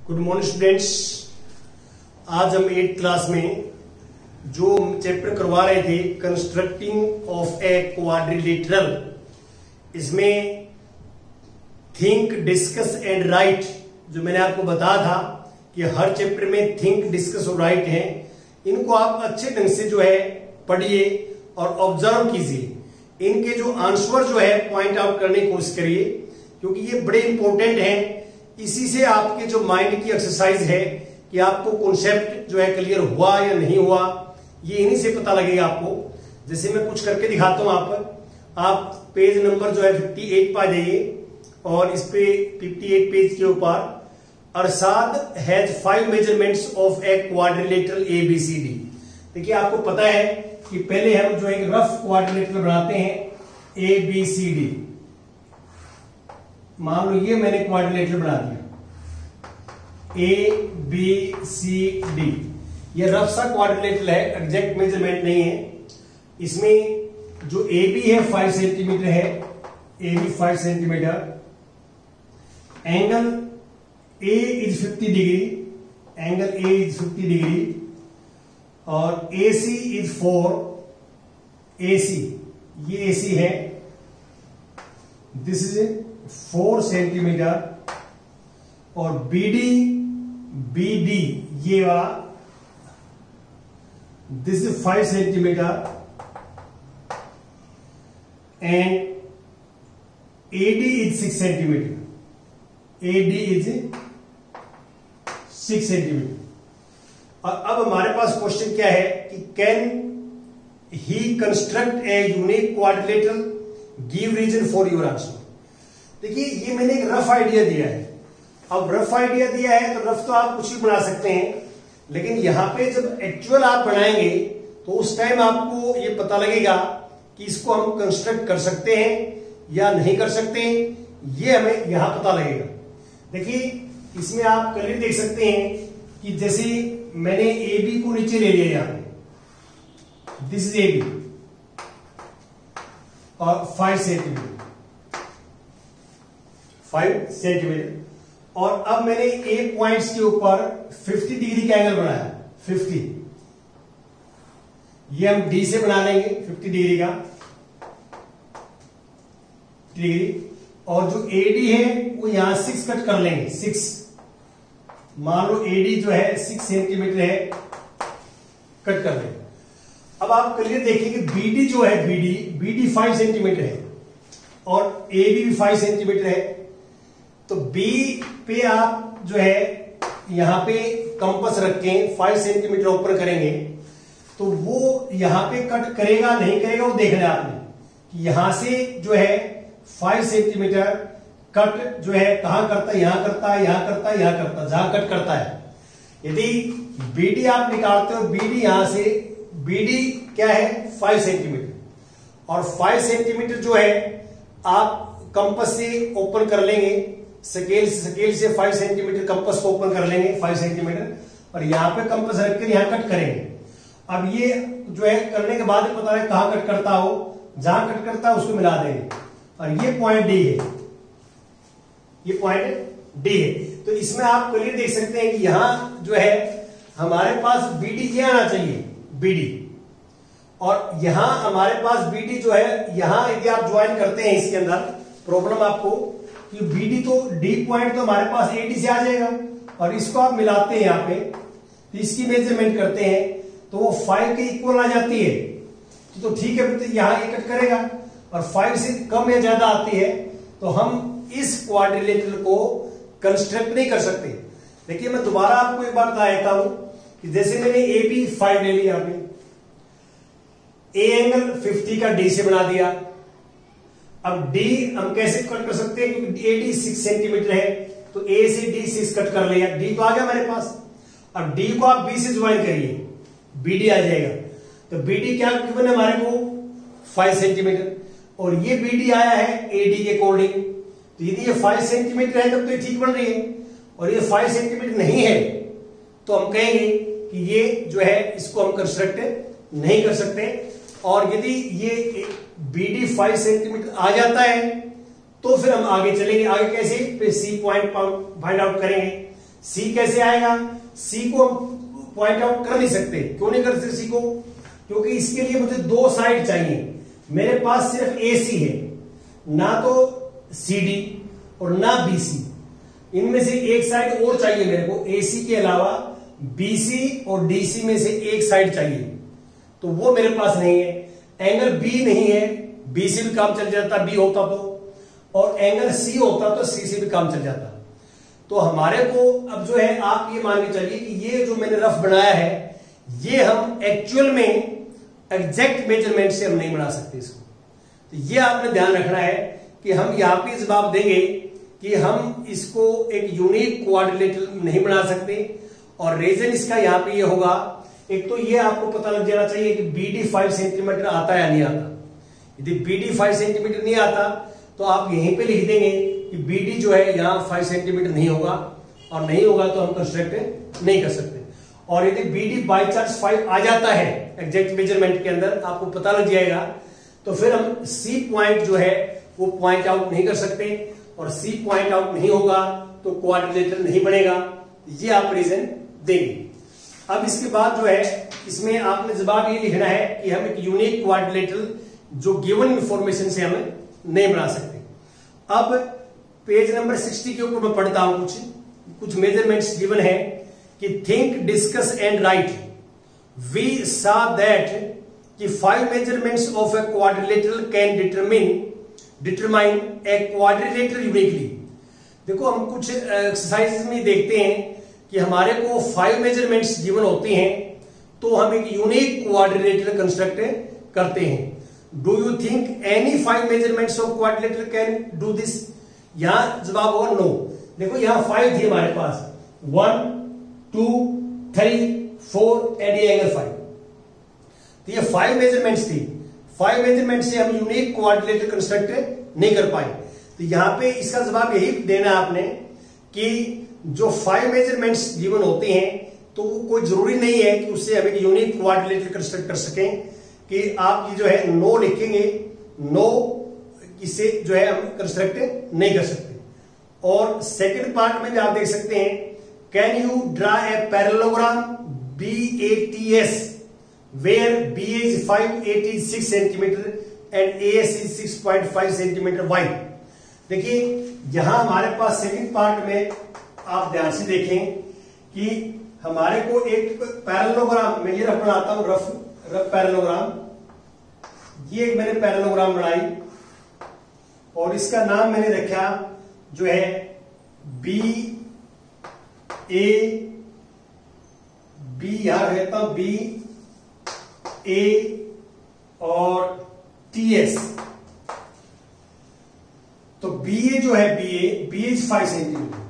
Good morning students. आज हम 8th class में जो चैप्टर करवा रहे थे कंस्ट्रक्टिंग ऑफ ए क्वाड्रिलेटरल, इसमें थिंक डिस्कस एंड राइट, जो मैंने आपको बताया था कि हर चैप्टर में थिंक डिस्कस और राइट है, इनको आप अच्छे ढंग से जो है पढ़िए और ऑब्जर्व कीजिए। इनके जो आंसर जो है पॉइंट आउट करने की कोशिश करिए, क्योंकि ये बड़े इंपॉर्टेंट हैं। इसी से आपके जो माइंड की एक्सरसाइज है कि आपको कॉन्सेप्ट जो है क्लियर हुआ या नहीं हुआ, ये इन्हीं से पता लगेगा आपको। जैसे मैं कुछ करके दिखाता हूं। आप पेज नंबर जो है 58 पा जाइए और इस पे 58 पेज के ऊपर Arshad has 5 measurements of a quadrilateral ABCD। देखिए आपको पता है कि पहले हम जो एक रफ क्वाड्रिलेटरल बनाते हैं ABCD। मान लो ये मैंने क्वाड्रिलेटरल बना दिया ABCD। ये रफ सा क्वाड्रिलेटरल है, एग्जैक्ट मेजरमेंट नहीं है। इसमें जो AB है 5 सेंटीमीटर है, AB 5 centimetre. Angle A is 50 degree, angle A is 50 degree और AC इज 4, AC ये AC है, दिस इज 4 सेंटीमीटर। और BD ये वाला this is 5 centimetre and AD is 6 centimetre, AD is 6 centimetre. और अब हमारे पास क्वेश्चन क्या है कि can he construct a unique quadrilateral, give reason for your answer. देखिए ये मैंने एक रफ आइडिया दिया है। अब रफ आइडिया दिया है तो रफ तो आप कुछ भी बना सकते हैं, लेकिन यहां पे जब एक्चुअल आप बनाएंगे तो उस टाइम आपको ये पता लगेगा कि इसको हम कंस्ट्रक्ट कर सकते हैं या नहीं कर सकते हैं, ये हमें यहां पता लगेगा। देखिए इसमें आप क्लियर देख सकते हैं कि जैसे मैंने AB को नीचे ले लिया, यहां पे दिस इज AB और 5 सेंटीमीटर, 5 सेंटीमीटर। और अब मैंने एक पॉइंट्स के ऊपर 50 डिग्री का एंगल बनाया, 50। ये हम D से बना लेंगे 50 डिग्री का डिग्री। और जो AD है वो यहां 6 कट कर लेंगे, 6। मान लो AD जो है 6 सेंटीमीटर है, कट कर लेंगे। अब आप क्लियर देखिए कि BD जो है BD 5 सेंटीमीटर है और AB भी 5 सेंटीमीटर है। तो B पे आप जो है यहां पे कंपास रखें, 5 सेंटीमीटर ऊपर करेंगे तो वो यहां पे कट करेगा नहीं करेगा वो देखना है आपने कि यहां से जो है 5 सेंटीमीटर कट जो है कहां करता है, यहां करता है, यहां करता है, यहां करता है, जहां कट करता है। यदि BD आप निकालते हो, BD यहां से BD क्या है 5 सेंटीमीटर और 5 सेंटीमीटर जो है आप कंपास से ओपन कर लेंगे, स्केल से 5 सेंटीमीटर कंपास को ओपन कर लेंगे 5 सेंटीमीटर और यहां पे कंपास रखकर यहां कट करेंगे। अब ये जो है करने के बाद पता है कहां कट करता हो, जहां कट करता है उसको मिला देंगे और ये पॉइंट D है, ये पॉइंट D है। तो इसमें आप क्लियर देख सकते हैं कि यहां जो है हमारे पास BD ये आना चाहिए, BD। और यहां हमारे पास BD जो है, यहां यदि आप ज्वाइन करते हैं इसके अंदर प्रॉब्लम आपको कि BD तो D पॉइंट तो हमारे पास AD से आ जाएगा और इसको आप मिलाते हैं यहां पे, तो इसकी मेजरमेंट करते हैं तो वो 5 के इक्वल आ जाती है। तो ठीक है, तो यहां ये कट करेगा और 5 से कम या ज्यादा आती है तो हम इस क्वाड्रिलेटरल को कंस्ट्रक्ट नहीं कर सकते। देखिए मैं दोबारा आपको एक बार बता देता हूं कि जैसे मैंने AB 5 ले लिया, A एंगल 50 का D से बना दिया। अब D हम कैसे कट कर सकते हैं, क्योंकि AD 6 सेंटीमीटर है तो A से D 6 कट कर लिया, D तो आ गया मेरे पास। अब D को आप B से ज्वाइन करिए, BD आ जाएगा। तो BD क्या गिवन है हमारे को 5 सेंटीमीटर और ये BD आया है AD के अकॉर्डिंग। तो यदि ये 5 सेंटीमीटर है तब तो ये ठीक बन रही है, और ये 5 सेंटीमीटर नहीं है तो हम कहेंगे कि ये जो है इसको हम कंस्ट्रक्ट नहीं कर सकते। और यदि ये BD 5 सेंटीमीटर आ जाता है तो फिर हम आगे चलेंगे। आगे कैसे, फिर C पॉइंट फाइंड आउट करेंगे। सी कैसे आएगा? सी को हम पॉइंट आउट कर नहीं सकते। क्यों नहीं कर सकते सी को? क्योंकि इसके लिए मुझे दो साइड चाहिए। मेरे पास सिर्फ AC है, ना तो CD और ना BC। इनमें से एक साइड और चाहिए मेरे को। AC के अलावा BC और DC में से एक साइड चाहिए, तो वो मेरे पास नहीं है। एंगल B नहीं है, B से भी काम चल जाता B होता तो, और एंगल C होता तो C से भी काम चल जाता। तो हमारे को अब जो है, आप ये मान के चलिए कि ये जो मैंने रफ बनाया है, ये हम एक्चुअल में एग्जैक्ट मेजरमेंट से हम नहीं बना सकते इसको। तो ये आपने ध्यान रखना है कि हम यहां पे जवाब देंगे कि हम इसको एक यूनिक क्वाड्रिलेटरल नहीं बना सकते। और रीजन इसका यहां पे ये होगा, एक तो ये आपको पता लग जाना चाहिए कि BD 5 सेंटीमीटर आता है या नहीं आता। यदि BD 5 सेंटीमीटर नहीं आता तो आप यहीं पे लिख देंगे कि BD जो है यहां 5 सेंटीमीटर नहीं होगा, और नहीं होगा तो हम कंस्ट्रक्ट नहीं कर सकते। और यदि BD बाई चांस 5 आ जाता है एग्जैक्ट मेजरमेंट के अंदर, आपको पता लग जाएगा, तो फिर हम C पॉइंट जो है वो पॉइंट आउट नहीं कर सकते, और C पॉइंट आउट नहीं होगा तो क्वाड्रिलेटरल नहीं बनेगा। ये आप रीजन देंगे। अब इसके बाद जो है, इसमें आपने जवाब ये लिखना है कि हम एक यूनिक क्वाड्रिलेटरल जो गिवन इंफॉर्मेशन से हमें नहीं बना सकते। अब पेज नंबर 60 के ऊपर मैं पढ़ता हूं, कुछ मेजरमेंट्स गिवन है कि think, discuss and write. We saw that कि 5 measurements of a quadrilateral can determine a quadrilateral uniquely. देखो, हम कुछ एक्सरसाइज में देखते हैं कि हमारे को 5 मेजरमेंट्स गिवन होती हैं, तो हम एक यूनिक क्वाड्रिलेटरल कंस्ट्रक्ट करते हैं। Do you think any 5 measurements of quadrilateral can do this? यहां जवाब होगा नो। देखो, यहां 5 थी हमारे पास, 1 2 3 4 एंड ये एंगल 5। तो ये 5 मेजरमेंट्स थी। 5 मेजरमेंट से हम यूनिक क्वाड्रिलेटरल कंस्ट्रक्ट नहीं कर पाए। तो यहां पे इसका जवाब यही देना है आपने कि जो 5 मेजरमेंट्स गिवन होते हैं, तो कोई जरूरी नहीं है कि उससे हम एक यूनिक क्वाड्रिलेटरल कंस्ट्रक्ट कर सकें। कि आप ये जो है नो लिखेंगे, नो इसे जो है हम कंस्ट्रक्ट नहीं कर सकते। और सेकंड पार्ट में भी आप देख सकते हैं, can you draw a parallelogram BATS where BA is 5, 86 centimetre and AS is 6.5 centimetre wide. देखिए, यहां हमारे पास सेकंड पार्ट में आप ध्यान से देखें कि हमारे को एक पैरेललोग्राम, मैं ये रफ बनाता हूं, रफ पैरेललोग्राम। ये एक मैंने पैरेललोग्राम बनाई और इसका नाम मैंने रखा जो है B यहां रहता हूं BA और TS। तो BA जो है BA is 5 centimetre,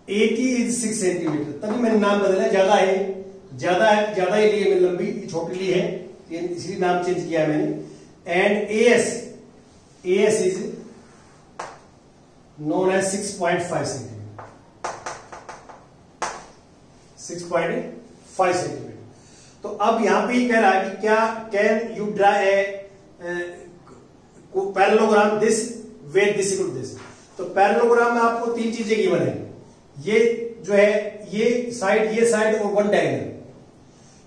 AT is 6 centimetre. तभी मैंने नाम बदला, ज्यादा ही ली है मैंने, लंबी छोटी ली है, इसलिए नाम चेंज किया है मैंने। And AS is known as 6.5 centimetre, 6.5 centimetre. तो अब यहां पे कह रहा है कि क्या can you draw a parallelogram this way this equal this. तो पैरेललोग्राम में आपको 3 चीजें गिवन है, ये जो है ये साइड और 1 डायगोनल।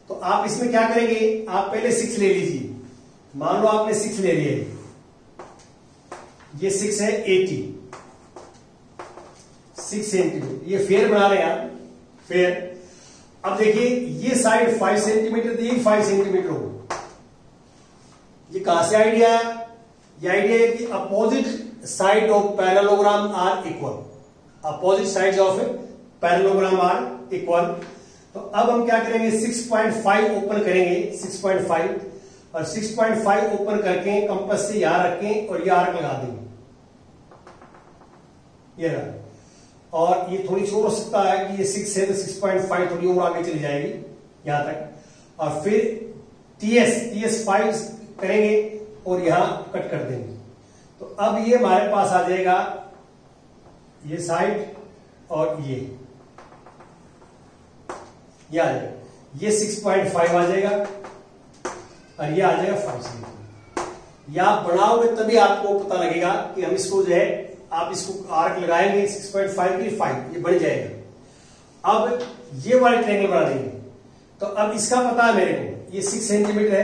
तो आप इसमें क्या करेंगे, आप पहले 6 ले लीजिए। मान लो आपने 6 ले लिया, ये 6 है 80, 6 सेंटीमीटर। ये फेयर बना रहे हैं आप, फेयर। अब देखिए, ये साइड 5 सेंटीमीटर थी, 5 सेंटीमीटर होगा। ये कहां से आइडिया है? ये आइडिया है कि opposite side of parallelogram are equal, opposite sides of parallelogram are equal. तो अब हम क्या करेंगे, 6.5 ओपन करेंगे, 6.5, और 6.5 ओपन करके कंपास से यहां रखें और ये आर्क लगा देंगे, ये रहा। और ये थोड़ी सी हो सकता है कि ये 6 है तो 6.5 थोड़ी और आगे चली जाएगी यहां तक। और फिर TS 5 करेंगे और यहां कट कर देंगे। तो अब ये हमारे पास आ जाएगा, ये साइड और ये आ जाएगा, ये 6.5 आ जाएगा और ये आ जाएगा 5 सेंटीमीटर। ये आप बढ़ाओगे तभी आपको पता लगेगा कि हम इसको जो है, आप इसको आर्क लगाएंगे 6.5 की 5, ये बढ़ जाएगा। अब ये वाले ट्रायंगल बना देंगे। तो अब इसका पता है मेरे को, ये 6 सेंटीमीटर है,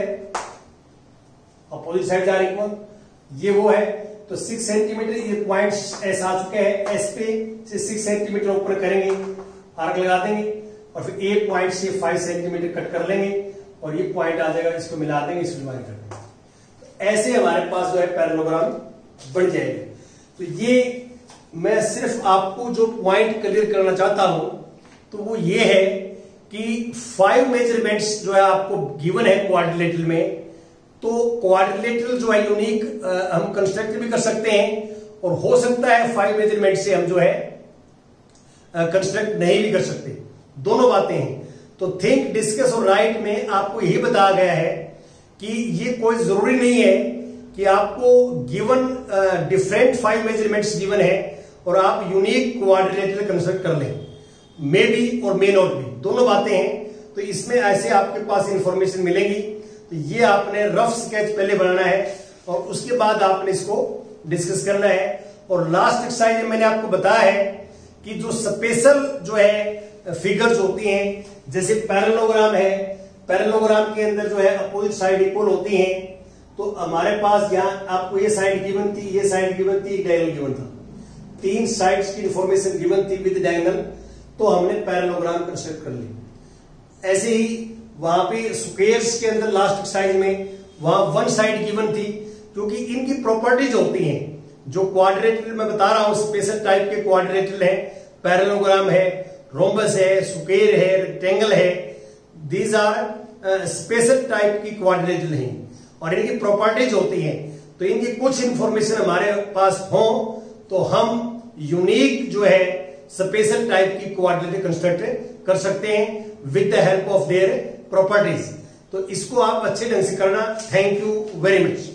अपोजिट साइड जा रही है, ये वो है, तो 6 सेंटीमीटर ये पॉइंट एस आ चुके हैं, एस पे से 6 सेंटीमीटर ऊपर करेंगे, आर्क लगा देंगे और फिर ए पॉइंट से 5 सेंटीमीटर कट कर लेंगे और ये पॉइंट आ जाएगा, इसको मिला देंगे, इसको डिवाइड कर देंगे। तो ऐसे हमारे पास जो है पैरेललोग्राम बन जाएगी। तो ये मैं सिर्फ आपको जो पॉइंट क्लियर करना चाहता हूं तो वो ये है कि 5 मेजरमेंट्स जो है आपको गिवन है क्वाड्रिलेटरल में। तो क्वाड्रिलेटरल जो है यूनिक हम कंस्ट्रक्ट भी कर सकते हैं और हो सकता है 5 मेजरमेंट से हम जो है कंस्ट्रक्ट नहीं भी कर सकते, दोनों बातें हैं। तो थिंक, डिस्कस और राइट में आपको यही बताया गया है कि ये कोई जरूरी नहीं है कि आपको गिवन डिफरेंट 5 मेजरमेंट्स गिवन है और आप यूनिक क्वाड्रिलेटरल कंस्ट्रक्ट कर लें, मे बी और मे नॉट बी, दोनों बातें हैं। तो इसमें ऐसे आपके पास इंफॉर्मेशन मिलेगी। तो ये आपने रफ स्केच पहले बनाना है और उसके बाद आपने इसको डिस्कस करना है। और लास्ट एक्सरसाइज में मैंने आपको बताया है कि जो स्पेशल जो है फिगर्स होती हैं, जैसे पैरेललोग्राम है, पैरेललोग्राम के अंदर जो है अपोजिट साइड इक्वल होती हैं। तो हमारे पास यहाँ आपको ये साइड गिवन थी, ये साइड गिवन थी, डायगोनल गिवन था, 3 साइड्स की इंफॉर्मेशन गिवन थी विद डायगोनल, तो हमने पैरेललोग्राम कंस्ट्रक्ट कर ली। ऐसे ही वहां पे स्क्वायर्स के अंदर लास्ट एक्सरसाइज में वहां 1 साइड गिवन थी, क्योंकि इनकी प्रॉपर्टीज होती हैं। जो क्वाड्रिलेटरल मैं बता रहा हूं स्पेशल टाइप के क्वाड्रिलेटरल है, पैरेललोग्राम है, रोम्बस है, स्क्वायर है, रेक्टेंगल है, दीज आर स्पेशल टाइप की क्वाड्रिलेटरल हैं और इनकी प्रॉपर्टीज होती हैं। तो इनकी कुछ इंफॉर्मेशन हमारे पास हो तो हम यूनिक जो है स्पेशल टाइप की क्वाड्रिलेटरल कंस्ट्रक्ट कर सकते हैं with the help of their properties. तो इसको आप अच्छे ढंग से करना। Thank you very much.